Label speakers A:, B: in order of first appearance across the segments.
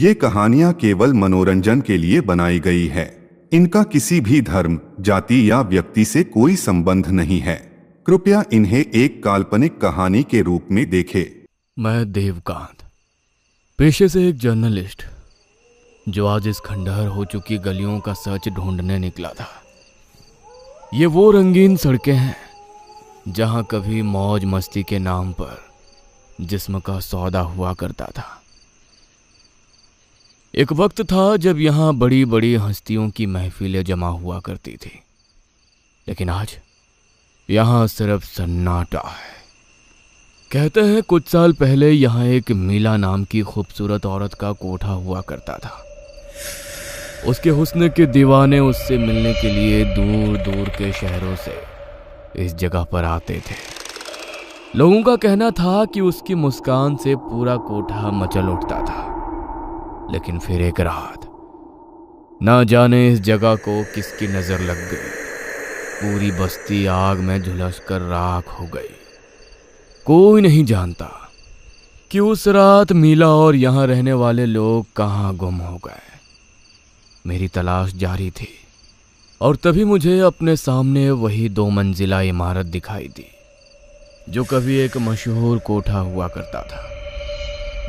A: ये कहानियां केवल मनोरंजन के लिए बनाई गई है। इनका किसी भी धर्म, जाति या व्यक्ति से कोई संबंध नहीं है। कृपया इन्हें एक काल्पनिक कहानी के रूप में देखें।
B: मैं देवकांत, पेशे से एक जर्नलिस्ट, जो आज इस खंडहर हो चुकी गलियों का सच ढूंढने निकला था। ये वो रंगीन सड़कें हैं जहां कभी मौज मस्ती के नाम पर जिस्म का सौदा हुआ करता था। एक वक्त था जब यहां बड़ी बड़ी हस्तियों की महफिलें जमा हुआ करती थी, लेकिन आज यहां सिर्फ सन्नाटा है। कहते हैं कुछ साल पहले यहां एक मीला नाम की खूबसूरत औरत का कोठा हुआ करता था। उसके हुस्न के दीवाने उससे मिलने के लिए दूर दूर के शहरों से इस जगह पर आते थे। लोगों का कहना था कि उसकी मुस्कान से पूरा कोठा मचल उठता था। लेकिन फिर एक रात, ना जाने इस जगह को किसकी नजर लग गई, पूरी बस्ती आग में झुलसकर राख हो गई। कोई नहीं जानता कि उस रात मीला और यहां रहने वाले लोग कहां गुम हो गए। मेरी तलाश जारी थी और तभी मुझे अपने सामने वही 2 मंजिला इमारत दिखाई दी जो कभी एक मशहूर कोठा हुआ करता था।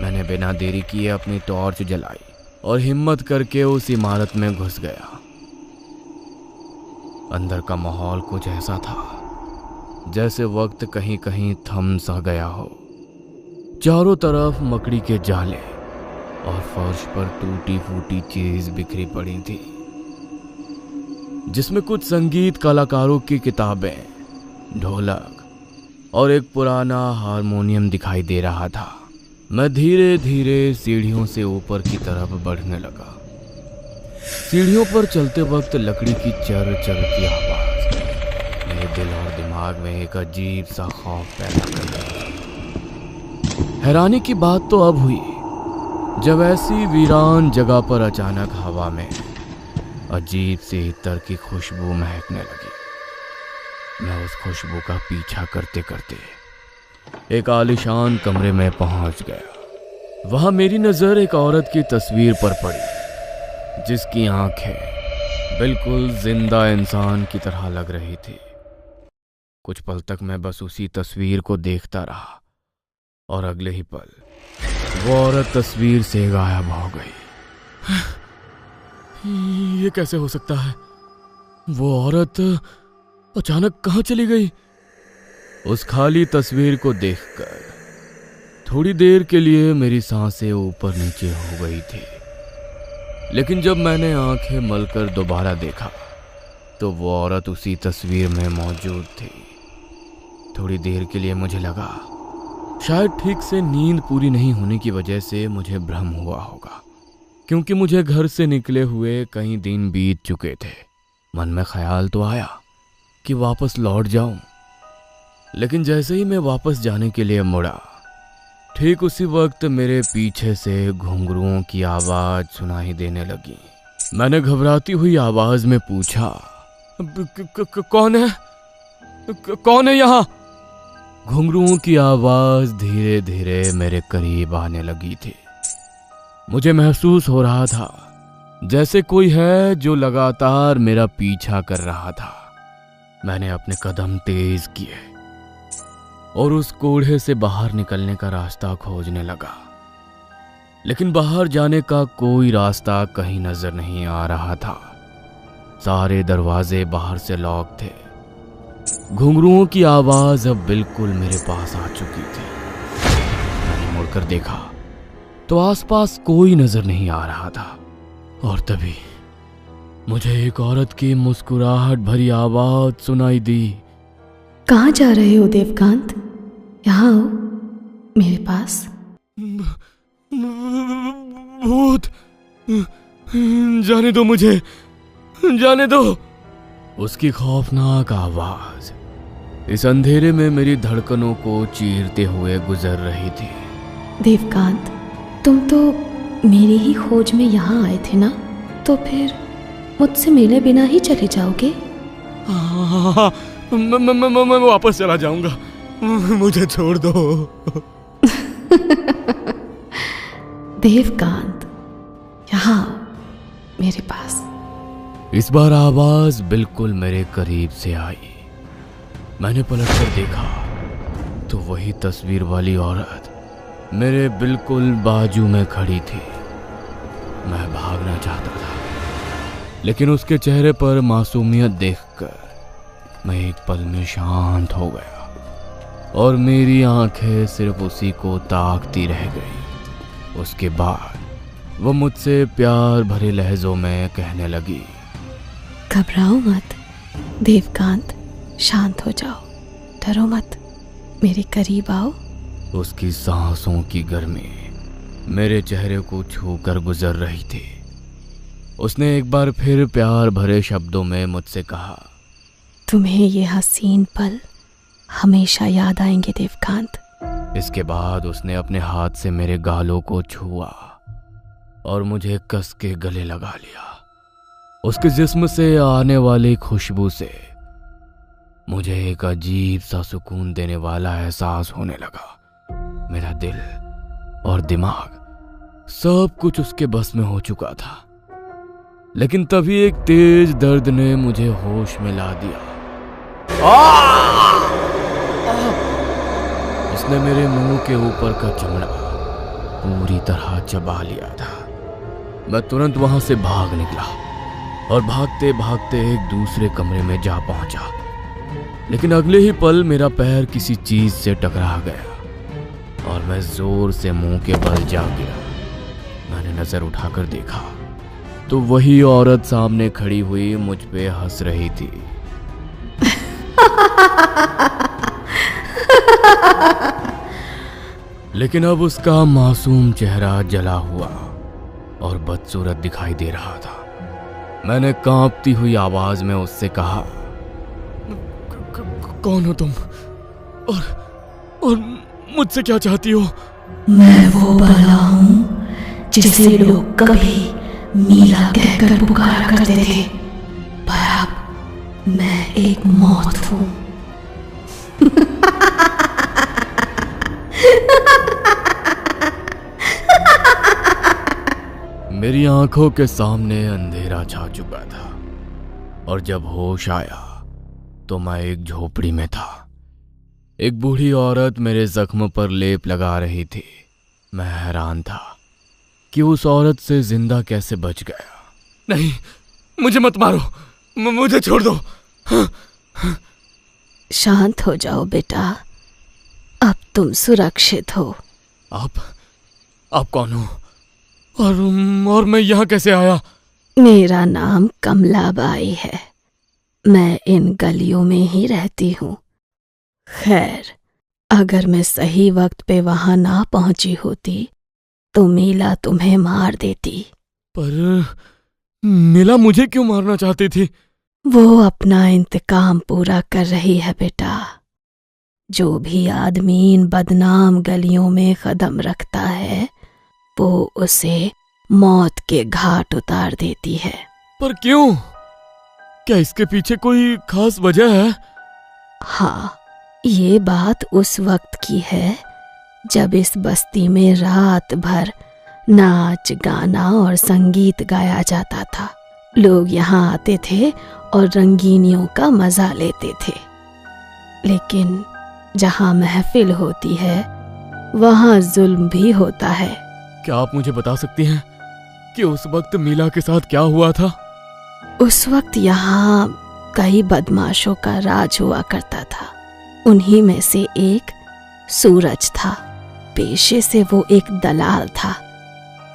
B: मैंने बिना देरी किए अपनी टॉर्च जलाई और हिम्मत करके उस इमारत में घुस गया। अंदर का माहौल कुछ ऐसा था जैसे वक्त कहीं कहीं थम सा गया हो। चारों तरफ मकड़ी के जाले और फर्श पर टूटी फूटी चीज बिखरी पड़ी थी, जिसमें कुछ संगीत कलाकारों की किताबें, ढोलक और एक पुराना हारमोनियम दिखाई दे रहा था। मैं धीरे धीरे सीढ़ियों से ऊपर की तरफ बढ़ने लगा। सीढ़ियों पर चलते वक्त लकड़ी की चर चर की आवाज मेरे दिल और दिमाग में एक अजीब सा खौफ पैदा कर रही थी। हैरानी की बात तो अब हुई जब ऐसी वीरान जगह पर अचानक हवा में अजीब सी इत्र की खुशबू महकने लगी। मैं उस खुशबू का पीछा करते करते एक आलीशान कमरे में पहुंच गया। वहां मेरी नजर एक औरत की तस्वीर पर पड़ी, जिसकी आंखें बिल्कुल जिंदा इंसान की तरह लग रही थी। कुछ पल तक मैं बस उसी तस्वीर को देखता रहा और अगले ही पल वो औरत तस्वीर से गायब हो गई। ये कैसे हो सकता है? वो औरत अचानक कहां चली गई? उस खाली तस्वीर को देखकर थोड़ी देर के लिए मेरी सांसें ऊपर नीचे हो गई थी, लेकिन जब मैंने आंखें मलकर दोबारा देखा तो वो औरत उसी तस्वीर में मौजूद थी। थोड़ी देर के लिए मुझे लगा शायद ठीक से नींद पूरी नहीं होने की वजह से मुझे भ्रम हुआ होगा, क्योंकि मुझे घर से निकले हुए कई दिन बीत चुके थे। मन में ख्याल तो आया कि वापस लौट जाऊं, लेकिन जैसे ही मैं वापस जाने के लिए मुड़ा, ठीक उसी वक्त मेरे पीछे से घुंघरुओं की आवाज सुनाई देने लगी। मैंने घबराती हुई आवाज में पूछा, कौन है? कौन है यहाँ? घुंघरुओं की आवाज धीरे धीरे मेरे करीब आने लगी थी। मुझे महसूस हो रहा था जैसे कोई है जो लगातार मेरा पीछा कर रहा था। मैंने अपने कदम तेज किए और उस कोढ़े से बाहर निकलने का रास्ता खोजने लगा, लेकिन बाहर जाने का कोई रास्ता कहीं नजर नहीं आ रहा था। सारे दरवाजे बाहर से लॉक थे। घुंघरुओं की आवाज अब बिल्कुल मेरे पास आ चुकी थी। मैंने मुड़कर देखा तो आसपास कोई नजर नहीं आ रहा था, और तभी मुझे एक औरत की मुस्कुराहट भरी आवाज सुनाई दी।
C: कहाँ जा रहे हो देवकांत? यहाँ आओ मेरे पास।
B: भूत! जाने दो मुझे, जाने दो! उसकी खौफनाक आवाज इस अंधेरे में मेरी धड़कनों को चीरते हुए गुजर रही थी।
C: देवकांत, तुम तो मेरी ही खोज में यहाँ आए थे ना, तो फिर मुझसे मिले बिना ही चले जाओगे?
B: हाँ, मैं वापस चला जाऊंगा, मुझे छोड़ दो।
C: देवकांत, यहाँ आओ मेरे पास।
B: इस बार आवाज बिल्कुल मेरे करीब से आई। मैंने पलटकर देखा तो वही तस्वीर वाली औरत मेरे बिल्कुल बाजू में खड़ी थी। मैं भागना चाहता था, लेकिन उसके चेहरे पर मासूमियत देखकर मैं एक पल में शांत हो गया और मेरी आंखें सिर्फ उसी को ताकती रह गई। उसके बाद वो मुझसे प्यार भरे लहजों में कहने लगी,
C: घबराओ मत देवकांत, शांत हो जाओ, डरो मत, मेरे करीब आओ।
B: उसकी सांसों की गर्मी मेरे चेहरे को छूकर गुजर रही थी। उसने एक बार फिर प्यार भरे शब्दों में मुझसे कहा,
C: तुम्हें ये हसीन पल हमेशा याद आएंगे देवकांत।
B: इसके बाद उसने अपने हाथ से मेरे गालों को छुआ और मुझे कस के गले लगा लिया। उसके जिस्म से आने वाली खुशबू से मुझे एक अजीब सा सुकून देने वाला एहसास होने लगा। मेरा दिल और दिमाग सब कुछ उसके बस में हो चुका था, लेकिन तभी एक तेज दर्द ने मुझे होश में ला दिया। उसने मेरे मुंह के ऊपर का चमड़ा पूरी तरह चबा लिया था। मैं तुरंत वहां से भाग निकला और भागते भागते एक दूसरे कमरे में जा पहुंचा, लेकिन अगले ही पल मेरा पैर किसी चीज से टकरा गया और मैं जोर से मुंह के बल जा गिरा। मैंने नजर उठाकर देखा तो वही औरत सामने खड़ी हुई मुझ पे हंस रही थी। लेकिन अब उसका मासूम चेहरा जला हुआ और बदसूरत दिखाई दे रहा था। मैंने कांपती हुई आवाज में उससे कहा, कौन हो तुम और मुझसे क्या चाहती हो?
C: मैं वो बला हूँ जिसे लोग कभी मीला कहकर पुकारा करते थे, पर अब मैं एक मौत हूँ।
B: मेरी आंखों के सामने अंधेरा छा चुका था और जब होश आया तो मैं एक झोपड़ी में था। एक बूढ़ी औरत मेरे जख्म पर लेप लगा रही थी। मैं हैरान था कि उस औरत से जिंदा कैसे बच गया। नहीं, मुझे मत मारो, मुझे छोड़ दो।
C: शांत हो जाओ बेटा, अब तुम सुरक्षित हो।
B: आप कौन हो और मैं यहाँ कैसे आया?
C: मेरा नाम कमलाबाई है। मैं इन गलियों में ही रहती हूँ। खैर, अगर मैं सही वक्त पे वहां ना पहुंची होती तो मीला तुम्हें मार देती।
B: पर मीला मुझे क्यों मारना चाहती थी?
C: वो अपना इंतकाम पूरा कर रही है बेटा। जो भी आदमी इन बदनाम गलियों में कदम रखता है वो उसे मौत के घाट उतार देती है।
B: पर क्यों? क्या इसके पीछे कोई खास वजह है?
C: हाँ, ये बात उस वक्त की है जब इस बस्ती में रात भर नाच गाना और संगीत गाया जाता था। लोग यहाँ आते थे और रंगीनियों का मजा लेते थे। लेकिन जहाँ महफिल होती है वहाँ जुल्म भी होता है।
B: क्या आप मुझे बता सकती हैं कि उस वक्त मीला के साथ क्या हुआ था?
C: उस वक्त यहाँ कई बदमाशों का राज हुआ करता था। उन्हीं में से एक सूरज था। पेशे से वो एक दलाल था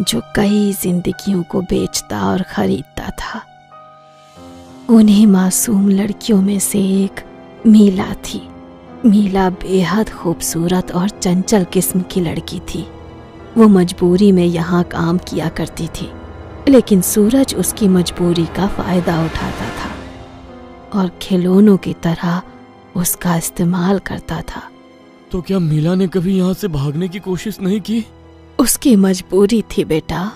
C: जो कई जिंदगियों को बेचता और खरीदता था। उन्हीं मासूम लड़कियों में से एक मीला थी। मीला बेहद खूबसूरत और चंचल किस्म की लड़की थी। वो मजबूरी में यहाँ काम किया करती थी, लेकिन सूरज उसकी मजबूरी का फायदा उठाता था और खिलौनों की तरह उसका इस्तेमाल करता था।
B: तो क्या मीला ने कभी यहाँ से भागने की कोशिश नहीं की?
C: उसकी मजबूरी थी बेटा।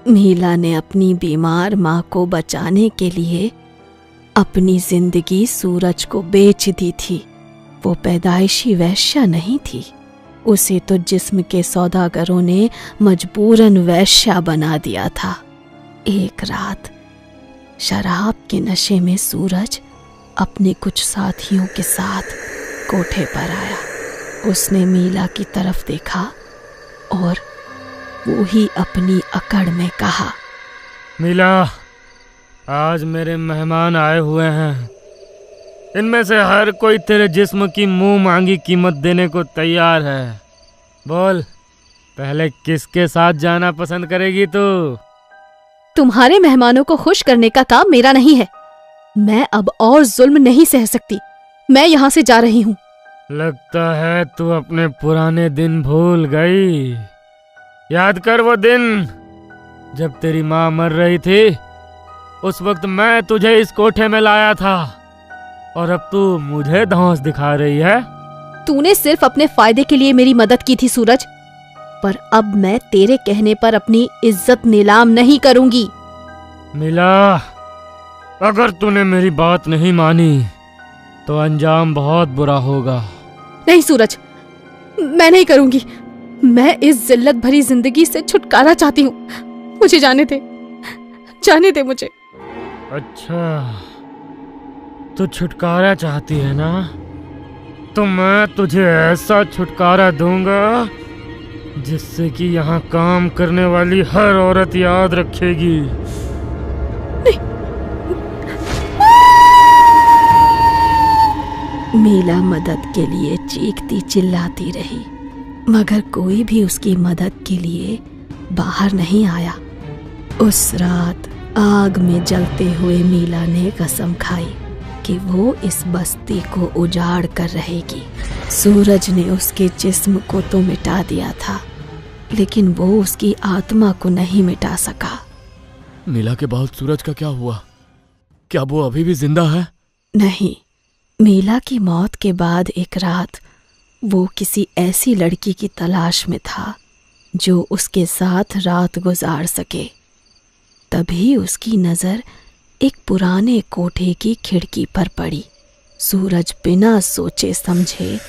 C: मीला ने अपनी बीमार माँ को बचाने के लिए अपनी जिंदगी सूरज को बेच दी थी। वो पैदाइशी वैश्या नहीं थी। उसे तो जिस्म के सौदागरों ने मजबूरन वैश्या बना दिया था। एक रात शराब के नशे में सूरज अपने कुछ साथियों के साथ कोठे पर आया। उसने मीला की तरफ देखा और वो ही अपनी अकड़ में कहा,
B: मीला, आज मेरे मेहमान आए हुए हैं। इनमें से हर कोई तेरे जिस्म की मुंह मांगी कीमत देने को तैयार है। बोल, पहले किसके साथ जाना पसंद करेगी तू?
C: तुम्हारे मेहमानों को खुश करने का काम मेरा नहीं है। मैं अब और जुल्म नहीं सह सकती। मैं यहाँ से जा रही हूँ।
B: लगता है तू अपने पुराने दिन भूल गई। याद कर वो दिन जब तेरी माँ मर रही थी। उस वक्त मैं तुझे इस कोठे में लाया था और अब तू मुझे धौंस दिखा रही है।
C: तूने सिर्फ अपने फायदे के लिए मेरी मदद की थी सूरज, पर अब मैं तेरे कहने पर अपनी इज्जत नीलाम नहीं करूंगी।
B: मिला, अगर तूने मेरी बात नहीं मानी तो अंजाम बहुत बुरा होगा।
C: नहीं सूरज, मैं नहीं करूंगी। मैं इस जिल्लत भरी जिंदगी से छुटकारा चाहती हूँ। मुझे जाने दे मुझे।
B: अच्छा, तू छुटकारा चाहती है ना? तो मैं तुझे ऐसा छुटकारा दूंगा जिससे कि यहाँ काम करने वाली हर औरत याद रखेगी।
C: मीला मदद के लिए चीखती चिल्लाती रही, मगर कोई भी उसकी मदद के लिए बाहर नहीं आया। उस रात आग में जलते हुए मीला ने कसम खाई कि वो इस बस्ती को उजाड़ कर रहेगी। सूरज ने उसके जिस्म को तो मिटा दिया था, लेकिन वो उसकी आत्मा को नहीं मिटा सका।
B: मीला के बाद सूरज का क्या हुआ? क्या वो अभी भी जिंदा है?
C: नहीं, मीला की मौत के बाद एक रात वो किसी ऐसी लड़की की तलाश में था जो उसके साथ रात गुजार सके। तभी उसकी नजर एक पुराने कोठे की खिड़की पर पड़ी। सूरज बिना सोचे समझे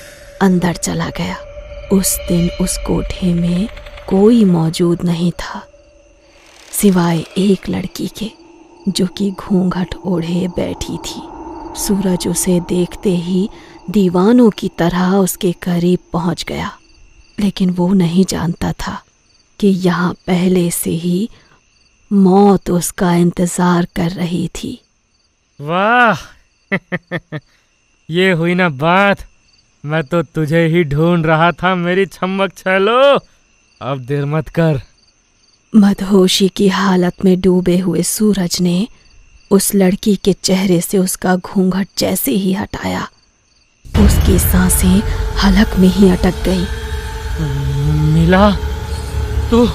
C: अंदर चला गया। उस दिन उस कोठे में कोई मौजूद नहीं था सिवाय एक लड़की के, जो कि घूंघट ओढ़े बैठी थी। सूरज उसे देखते ही दीवानों की तरह उसके करीब पहुंच गया, लेकिन वो नहीं जानता था कि यहाँ पहले से ही मौत उसका इंतजार कर रही थी।
B: वाह ये हुई ना बात। मैं तो तुझे ही ढूंढ रहा था मेरी छम्मक छैलो। अब देर मत कर।
C: मदहोशी की हालत में डूबे हुए सूरज ने उस लड़की के चेहरे से उसका घूंघट जैसे ही हटाया, उसकी सांसें हलक में ही अटक गई।
B: मिला, तू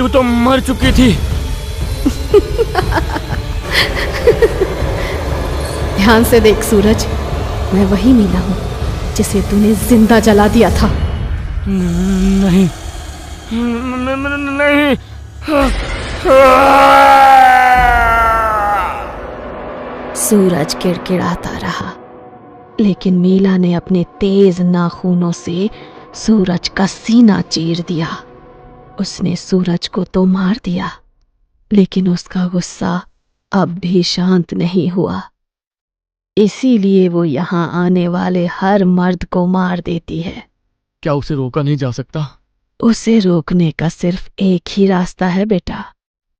B: तो मर चुकी थी।
C: ध्यान से देख सूरज, मैं वही मीला हूँ जिसे तूने जिंदा जला दिया था।
B: नहीं, नहीं।
C: सूरज किड़किड़ाता रहा, लेकिन मीला ने अपने तेज नाखूनों से सूरज का सीना चीर दिया। उसने सूरज को तो मार दिया, लेकिन उसका गुस्सा अब भी शांत नहीं हुआ। इसीलिए वो यहाँ आने वाले हर मर्द को मार देती है।
B: क्या उसे रोका नहीं जा सकता?
C: उसे रोकने का सिर्फ एक ही रास्ता है बेटा।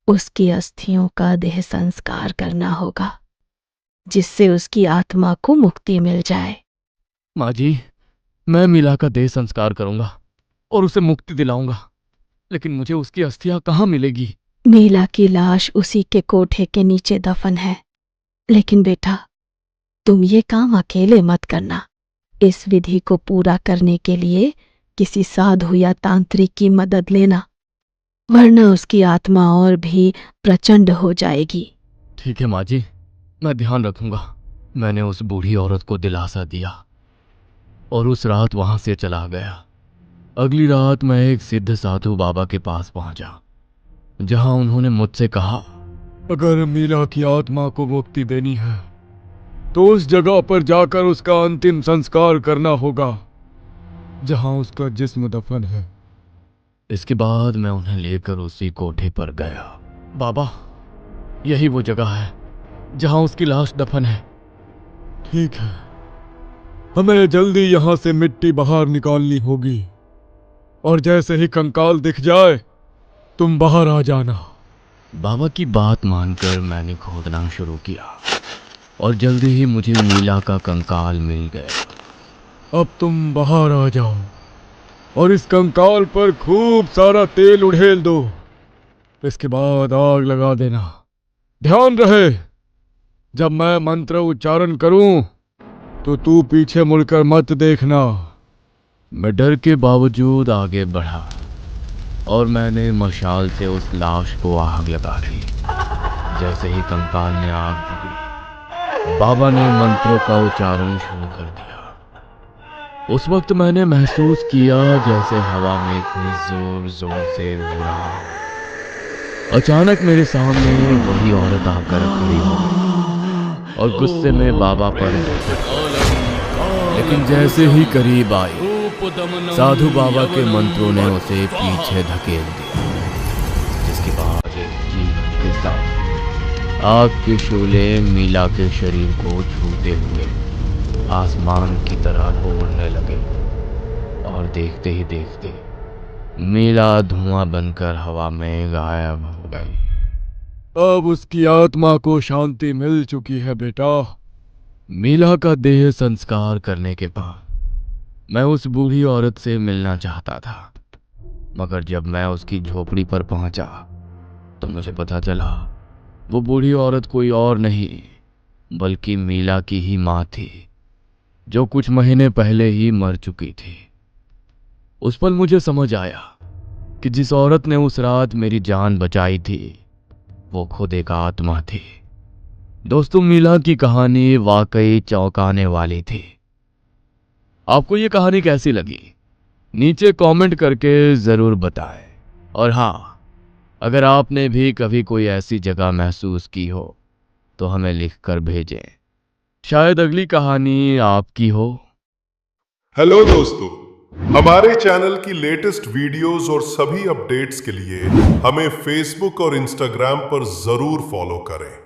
C: उसकी अस्थियों का देह संस्कार करना होगा, जिससे उसकी आत्मा को मुक्ति मिल जाए।
B: माँ जी, मैं मीला का देह संस्कार करूंगा और उसे मुक्ति दिलाऊंगा, लेकिन मुझे उसकी अस्थियां कहाँ मिलेगी?
C: मीला की लाश उसी के कोठे के नीचे दफन है। लेकिन बेटा, तुम ये काम अकेले मत करना। इस विधि को पूरा करने के लिए किसी साधु या तांत्रिक की मदद लेना, वरना उसकी आत्मा और भी प्रचंड हो जाएगी।
B: ठीक है माँ जी, मैं ध्यान रखूंगा। मैंने उस बूढ़ी औरत को दिलासा दिया और उस रात वहां से चला गया। अगली रात मैं एक सिद्ध साधु बाबा के पास पहुंचा, जहां उन्होंने मुझसे कहा, अगर मीला की आत्मा को मुक्ति देनी है तो उस जगह पर जाकर उसका अंतिम संस्कार करना होगा जहां उसका जिस्म दफन है। इसके बाद मैं उन्हें लेकर उसी कोठे पर गया। बाबा, यही वो जगह है जहां उसकी लाश दफन है।
D: ठीक है, हमें जल्दी यहां से मिट्टी बाहर निकालनी होगी और जैसे ही कंकाल दिख जाए तुम बाहर आ जाना।
B: बाबा की बात मानकर मैंने खोदना शुरू किया और जल्दी ही मुझे मीला का कंकाल मिल गया।
D: अब तुम बाहर आ जाओ और इस कंकाल पर खूब सारा तेल उड़ेल दो। इसके बाद आग लगा देना। ध्यान रहे, जब मैं मंत्र उच्चारण करूं तो तू पीछे मुड़कर मत देखना।
B: मैं डर के बावजूद आगे बढ़ा और मैंने मशाल से उस लाश को आग लगा दी। जैसे ही कंकाल ने आग पकड़ी, बाबा ने मंत्रों का उच्चारण शुरू कर दिया। उस वक्त मैंने महसूस किया जैसे हवा में कोई जोर जोर से उड़ रहा हो। अचानक मेरे सामने वही औरत आकर खड़ी हो और गुस्से में बाबा पर लेकिन जैसे ही करीब आई, साधु बाबा के मंत्रों ने उसे पीछे धकेल दिया, जिसके बाद एक चीख के साथ आग के शोले मीला के शरीर को छूते हुए आसमान की तरह उड़ने लगे और देखते ही देखते मीला धुआं बनकर हवा में गायब हो गई।
D: अब उसकी आत्मा को शांति मिल चुकी है बेटा।
B: मीला का देह संस्कार करने के बाद मैं उस बूढ़ी औरत से मिलना चाहता था, मगर जब मैं उसकी झोपड़ी पर पहुंचा तो मुझे पता चला वो बूढ़ी औरत कोई और नहीं बल्कि मीला की ही माँ थी, जो कुछ महीने पहले ही मर चुकी थी। उस पल मुझे समझ आया कि जिस औरत ने उस रात मेरी जान बचाई थी वो खुद एक आत्मा थी। दोस्तों, मीला की कहानी वाकई चौंकाने वाली थी। आपको ये कहानी कैसी लगी? नीचे कमेंट करके ज़रूर बताएं। और हाँ, अगर आपने भी कभी कोई ऐसी जगह महसूस की हो तो हमें लिखकर भेजें, शायद अगली कहानी आपकी हो।
E: हेलो दोस्तों, हमारे चैनल की लेटेस्ट वीडियोस और सभी अपडेट्स के लिए हमें फेसबुक और इंस्टाग्राम पर जरूर फॉलो करें।